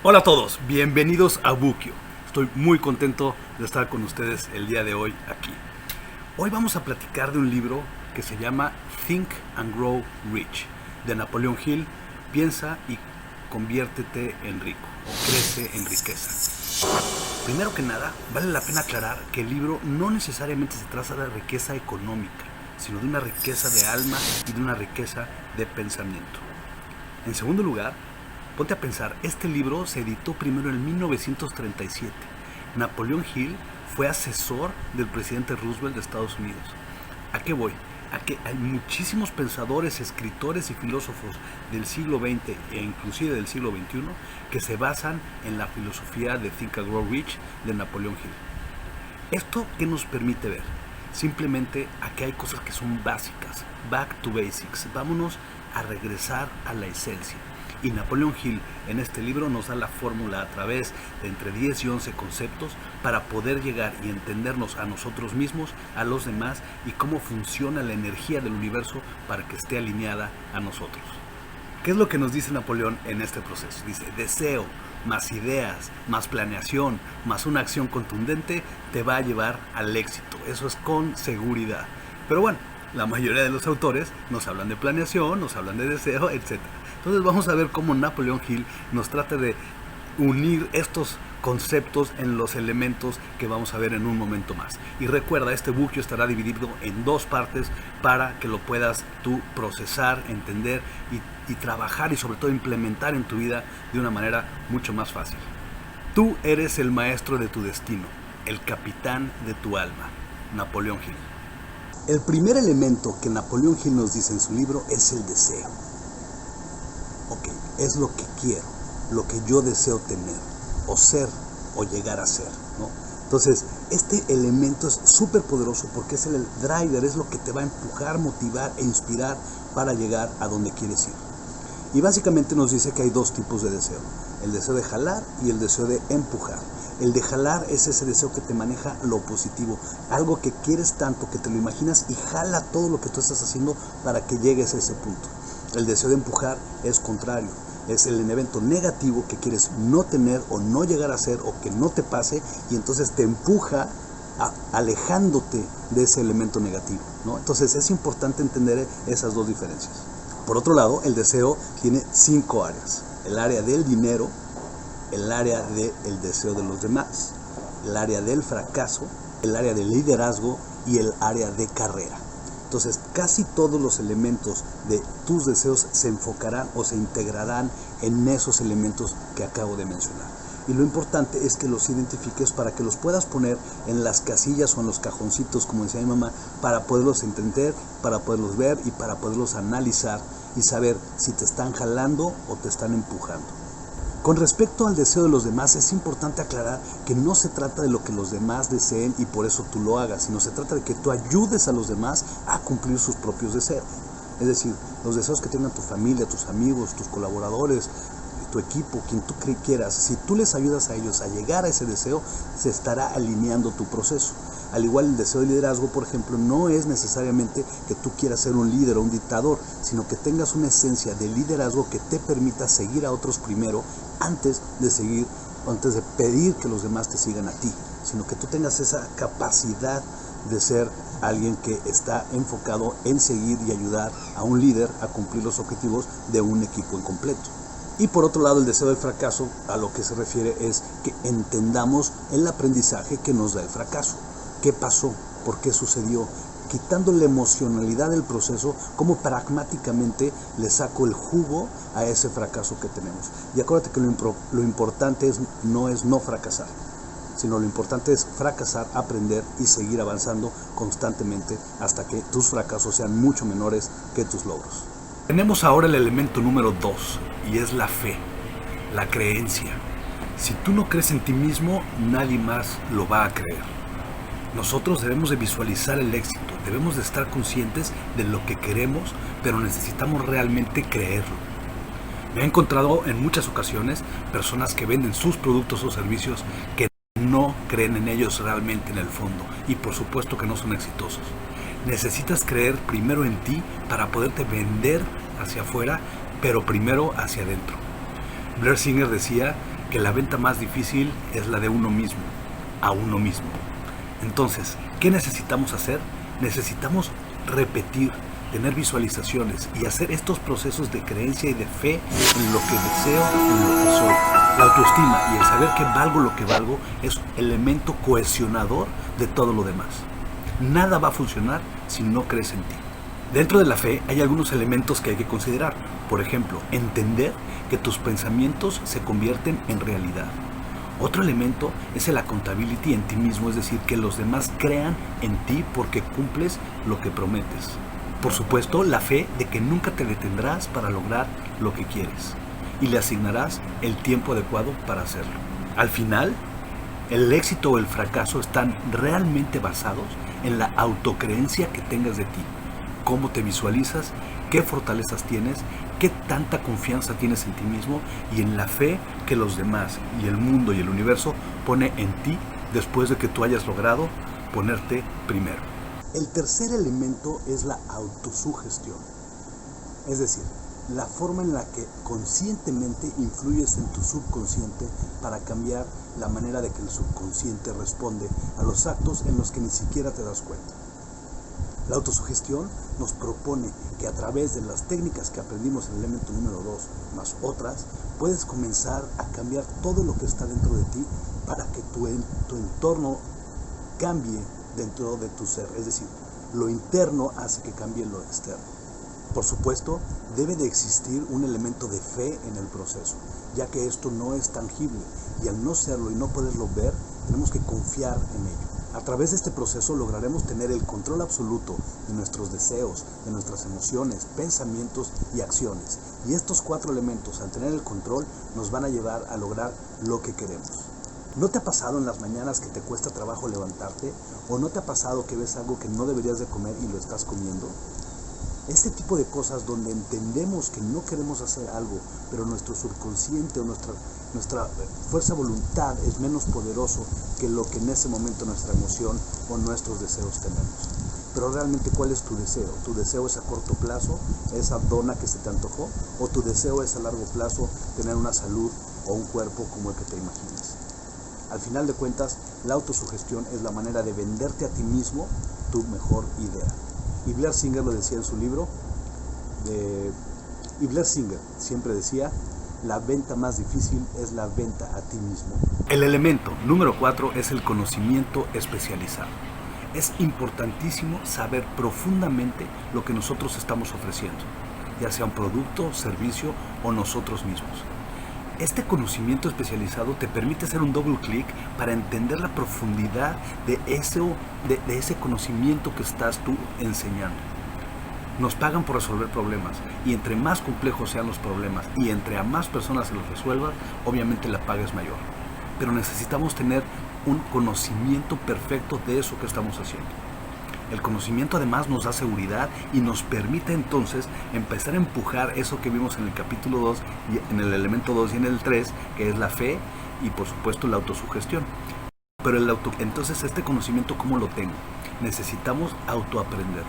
Hola a todos, bienvenidos a Bookio. Estoy muy contento de estar con ustedes el día de hoy aquí. Hoy vamos a platicar de un libro que se llama Think and Grow Rich, de Napoleon Hill. Piensa y conviértete en rico, o crece en riqueza. Primero que nada, vale la pena aclarar que el libro no necesariamente se trata de riqueza económica, sino de una riqueza de alma y de una riqueza de pensamiento. En segundo lugar, ponte a pensar, este libro se editó primero en 1937. Napoleon Hill fue asesor del presidente Roosevelt de Estados Unidos. ¿A qué voy? A que hay muchísimos pensadores, escritores y filósofos del siglo XX e inclusive del siglo XXI que se basan en la filosofía de Think and Grow Rich de Napoleon Hill. ¿Esto qué nos permite ver? Simplemente a que hay cosas que son básicas. Back to basics. Vámonos a regresar a la esencia. Y Napoleon Hill en este libro nos da la fórmula a través de entre 10 y 11 conceptos para poder llegar y entendernos a nosotros mismos, a los demás y cómo funciona la energía del universo para que esté alineada a nosotros. ¿Qué es lo que nos dice Napoleón en este proceso? Dice, deseo más ideas, más planeación, más una acción contundente te va a llevar al éxito. Eso es con seguridad. Pero bueno, la mayoría de los autores nos hablan de planeación, nos hablan de deseo, etc. Entonces vamos a ver cómo Napoleon Hill nos trata de unir estos conceptos en los elementos que vamos a ver en un momento más. Y recuerda, este bookio estará dividido en dos partes para que lo puedas tú procesar, entender y trabajar y sobre todo implementar en tu vida de una manera mucho más fácil. Tú eres el maestro de tu destino, el capitán de tu alma. Napoleon Hill. El primer elemento que Napoleon Hill nos dice en su libro es el deseo. Ok, es lo que quiero, lo que yo deseo tener, o ser, o llegar a ser, ¿no? Entonces, este elemento es súper poderoso porque es el driver, es lo que te va a empujar, motivar e inspirar para llegar a donde quieres ir. Y básicamente nos dice que hay dos tipos de deseo, el deseo de jalar y el deseo de empujar. El de jalar es ese deseo que te maneja lo positivo, algo que quieres tanto que te lo imaginas y jala todo lo que tú estás haciendo para que llegues a ese punto. El deseo de empujar es contrario, es el evento negativo que quieres no tener o no llegar a ser o que no te pase y entonces te empuja alejándote de ese elemento negativo, ¿no? Entonces es importante entender esas dos diferencias. Por otro lado, el deseo tiene 5 áreas, el área del dinero, el área del deseo de los demás, el área del fracaso, el área del liderazgo y el área de carrera. Entonces, casi todos los elementos de tus deseos se enfocarán o se integrarán en esos elementos que acabo de mencionar. Y lo importante es que los identifiques para que los puedas poner en las casillas o en los cajoncitos, como decía mi mamá, para poderlos entender, para poderlos ver y para poderlos analizar y saber si te están jalando o te están empujando. Con respecto al deseo de los demás, es importante aclarar que no se trata de lo que los demás deseen y por eso tú lo hagas, sino se trata de que tú ayudes a los demás a cumplir sus propios deseos. Es decir, los deseos que tengan tu familia, tus amigos, tus colaboradores, tu equipo, quien tú quieras, si tú les ayudas a ellos a llegar a ese deseo, se estará alineando tu proceso. Al igual el deseo de liderazgo, por ejemplo, no es necesariamente que tú quieras ser un líder o un dictador, sino que tengas una esencia de liderazgo que te permita seguir a otros primero antes de pedir que los demás te sigan a ti, sino que tú tengas esa capacidad de ser alguien que está enfocado en seguir y ayudar a un líder a cumplir los objetivos de un equipo en completo. Y por otro lado, el deseo del fracaso a lo que se refiere es que entendamos el aprendizaje que nos da el fracaso. ¿Qué pasó? ¿Por qué sucedió? Quitando la emocionalidad del proceso, cómo pragmáticamente le saco el jugo a ese fracaso que tenemos. Y acuérdate que lo importante no es no fracasar, sino lo importante es fracasar, aprender y seguir avanzando constantemente hasta que tus fracasos sean mucho menores que tus logros. Tenemos ahora el elemento número 2 y es la fe, la creencia. Si tú no crees en ti mismo, nadie más lo va a creer. Nosotros debemos de visualizar el éxito, debemos de estar conscientes de lo que queremos, pero necesitamos realmente creerlo. Me he encontrado en muchas ocasiones personas que venden sus productos o servicios que no creen en ellos realmente en el fondo y por supuesto que no son exitosos. Necesitas creer primero en ti para poderte vender hacia afuera, pero primero hacia adentro. Blair Singer decía que la venta más difícil es la de uno mismo, a uno mismo. Entonces, ¿qué necesitamos hacer? Necesitamos repetir, tener visualizaciones y hacer estos procesos de creencia y de fe en lo que deseo, en lo que soy. La autoestima y el saber que valgo lo que valgo es elemento cohesionador de todo lo demás. Nada va a funcionar si no crees en ti. Dentro de la fe hay algunos elementos que hay que considerar. Por ejemplo, entender que tus pensamientos se convierten en realidad. Otro elemento es el accountability en ti mismo, es decir, que los demás crean en ti porque cumples lo que prometes. Por supuesto, la fe de que nunca te detendrás para lograr lo que quieres y le asignarás el tiempo adecuado para hacerlo. Al final, el éxito o el fracaso están realmente basados en la autocreencia que tengas de ti, cómo te visualizas, qué fortalezas tienes, qué tanta confianza tienes en ti mismo y en la fe que los demás y el mundo y el universo pone en ti después de que tú hayas logrado ponerte primero. El tercer elemento es la autosugestión, es decir, la forma en la que conscientemente influyes en tu subconsciente para cambiar la manera de que el subconsciente responde a los actos en los que ni siquiera te das cuenta. La autosugestión nos propone que a través de las técnicas que aprendimos en el elemento número 2, más otras, puedes comenzar a cambiar todo lo que está dentro de ti para que tu entorno cambie dentro de tu ser. Es decir, lo interno hace que cambie lo externo. Por supuesto, debe de existir un elemento de fe en el proceso, ya que esto no es tangible y al no serlo y no poderlo ver, tenemos que confiar en ello. A través de este proceso lograremos tener el control absoluto de nuestros deseos, de nuestras emociones, pensamientos y acciones. Y estos 4 elementos, al tener el control, nos van a llevar a lograr lo que queremos. ¿No te ha pasado en las mañanas que te cuesta trabajo levantarte? ¿O no te ha pasado que ves algo que no deberías de comer y lo estás comiendo? Este tipo de cosas donde entendemos que no queremos hacer algo, pero nuestro subconsciente o nuestra fuerza de voluntad es menos poderoso que lo que en ese momento nuestra emoción o nuestros deseos tenemos. Pero realmente, ¿cuál es tu deseo? ¿Tu deseo es a corto plazo, esa dona que se te antojó? ¿O tu deseo es a largo plazo tener una salud o un cuerpo como el que te imaginas? Al final de cuentas, la autosugestión es la manera de venderte a ti mismo tu mejor idea. Y Blair Singer lo decía en su libro, y Blair Singer siempre decía, la venta más difícil es la venta a ti mismo. El elemento número 4 es el conocimiento especializado. Es importantísimo saber profundamente lo que nosotros estamos ofreciendo, ya sea un producto, servicio o nosotros mismos. Este conocimiento especializado te permite hacer un doble clic para entender la profundidad de ese conocimiento que estás tú enseñando. Nos pagan por resolver problemas y entre más complejos sean los problemas y entre a más personas se los resuelvan, obviamente la paga es mayor. Pero necesitamos tener un conocimiento perfecto de eso que estamos haciendo. El conocimiento además nos da seguridad y nos permite entonces empezar a empujar eso que vimos en el capítulo 2, en el elemento 2 y en el 3, que es la fe y por supuesto la autosugestión. Pero entonces este conocimiento, ¿cómo lo tengo? Necesitamos autoaprender.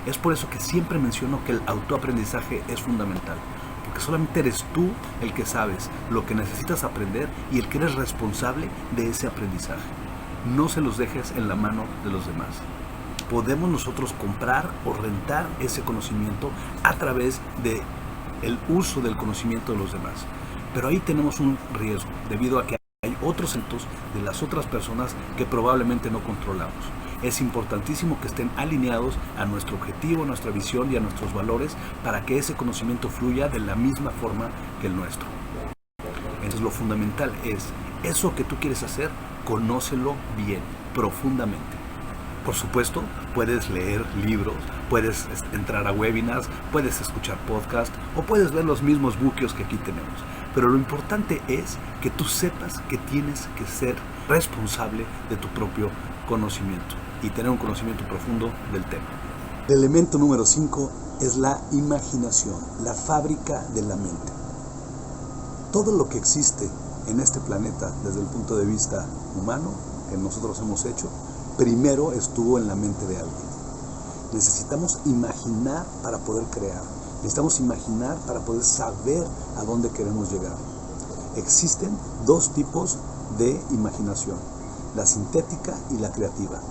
Es por eso que siempre menciono que el autoaprendizaje es fundamental, porque solamente eres tú el que sabes lo que necesitas aprender y el que eres responsable de ese aprendizaje. No se los dejes en la mano de los demás. Podemos nosotros comprar o rentar ese conocimiento a través del uso del conocimiento de los demás. Pero ahí tenemos un riesgo, debido a que hay otros actos de las otras personas que probablemente no controlamos. Es importantísimo que estén alineados a nuestro objetivo, a nuestra visión y a nuestros valores para que ese conocimiento fluya de la misma forma que el nuestro. Entonces lo fundamental es, eso que tú quieres hacer, conócelo bien, profundamente. Por supuesto, puedes leer libros, puedes entrar a webinars, puedes escuchar podcasts o puedes ver los mismos buqueos que aquí tenemos. Pero lo importante es que tú sepas que tienes que ser responsable de tu propio conocimiento y tener un conocimiento profundo del tema. El elemento número 5 es la imaginación, la fábrica de la mente. Todo lo que existe en este planeta desde el punto de vista humano, que nosotros hemos hecho, primero estuvo en la mente de alguien. Necesitamos imaginar para poder crear. Necesitamos imaginar para poder saber a dónde queremos llegar. Existen dos tipos de imaginación, la sintética y la creativa.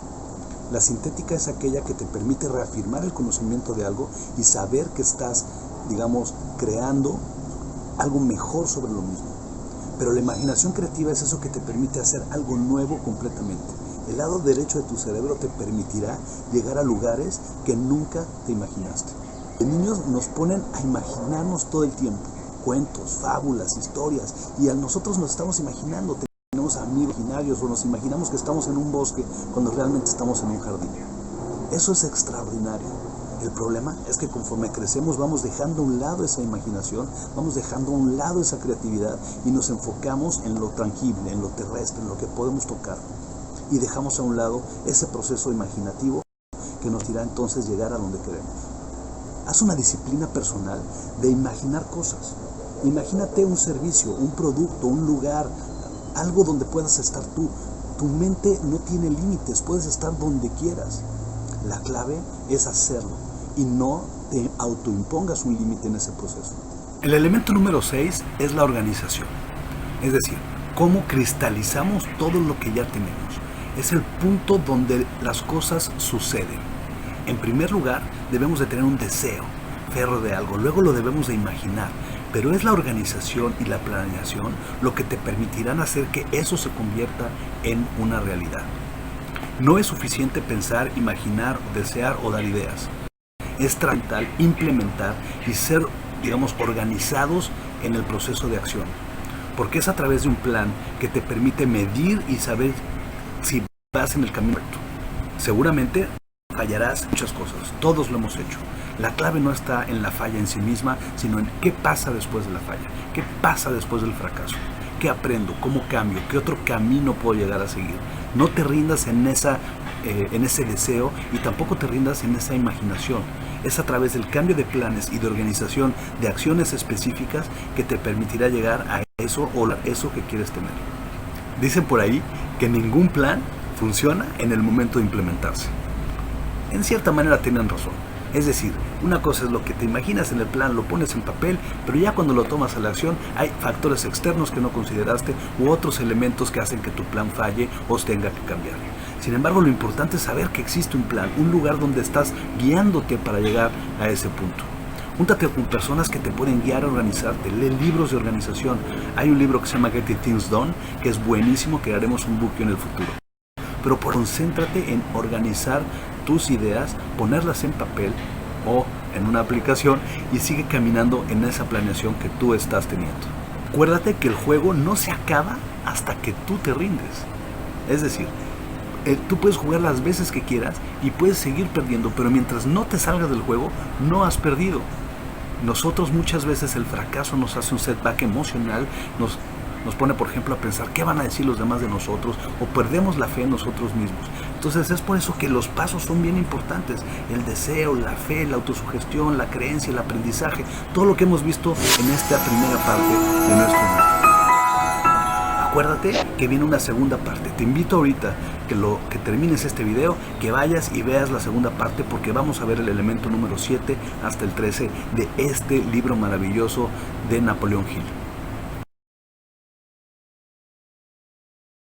La sintética es aquella que te permite reafirmar el conocimiento de algo y saber que estás, creando algo mejor sobre lo mismo. Pero la imaginación creativa es eso que te permite hacer algo nuevo completamente. El lado derecho de tu cerebro te permitirá llegar a lugares que nunca te imaginaste. De niños nos ponen a imaginarnos todo el tiempo, cuentos, fábulas, historias, y a nosotros nos estamos imaginando, tenemos amigos imaginarios o nos imaginamos que estamos en un bosque cuando realmente estamos en un jardín. Eso es extraordinario. El problema es que conforme crecemos vamos dejando a un lado esa imaginación, vamos dejando a un lado esa creatividad y nos enfocamos en lo tangible, en lo terrestre, en lo que podemos tocar. Y dejamos a un lado ese proceso imaginativo que nos irá entonces llegar a donde queremos. Haz una disciplina personal de imaginar cosas. Imagínate un servicio, un producto, un lugar, algo donde puedas estar tú. Tu mente no tiene límites, puedes estar donde quieras. La clave es hacerlo y no te autoimpongas un límite en ese proceso. El elemento número 6 es la organización. Es decir, cómo cristalizamos todo lo que ya tenemos. Es el punto donde las cosas suceden. En primer lugar, debemos de tener un deseo férreo de algo, luego lo debemos de imaginar, pero es la organización y la planeación lo que te permitirán hacer que eso se convierta en una realidad. No es suficiente pensar, imaginar, desear o dar ideas. Es tratar, implementar y ser, organizados en el proceso de acción, porque es a través de un plan que te permite medir y saber si vas en el camino correcto. Seguramente fallarás muchas cosas, todos lo hemos hecho. La clave no está en la falla en sí misma, sino en qué pasa después de la falla, qué pasa después del fracaso, qué aprendo, cómo cambio, qué otro camino puedo llegar a seguir. No te rindas en ese deseo y tampoco te rindas en esa imaginación. Es a través del cambio de planes y de organización de acciones específicas que te permitirá llegar a eso o a eso que quieres tener. Dicen por ahí que ningún plan funciona en el momento de implementarse. En cierta manera tienen razón. Es decir, una cosa es lo que te imaginas en el plan, lo pones en papel, pero ya cuando lo tomas a la acción hay factores externos que no consideraste u otros elementos que hacen que tu plan falle o tenga que cambiar. Sin embargo, lo importante es saber que existe un plan, un lugar donde estás guiándote para llegar a ese punto. Júntate con personas que te pueden guiar a organizarte, lee libros de organización. Hay un libro que se llama Getting Things Done, que es buenísimo, que haremos un book en el futuro. Pero concéntrate en organizar tus ideas, ponerlas en papel o en una aplicación y sigue caminando en esa planeación que tú estás teniendo. Acuérdate que el juego no se acaba hasta que tú te rindes. Es decir, tú puedes jugar las veces que quieras y puedes seguir perdiendo, pero mientras no te salgas del juego, no has perdido. Nosotros muchas veces el fracaso nos hace un setback emocional, nos pone, por ejemplo, a pensar qué van a decir los demás de nosotros o perdemos la fe en nosotros mismos. Entonces es por eso que los pasos son bien importantes. El deseo, la fe, la autosugestión, la creencia, el aprendizaje, todo lo que hemos visto en esta primera parte de nuestro mundo. Acuérdate que viene una segunda parte. Te invito ahorita que termines este video, que vayas y veas la segunda parte porque vamos a ver el elemento número 7 hasta el 13 de este libro maravilloso de Napoleón Hill.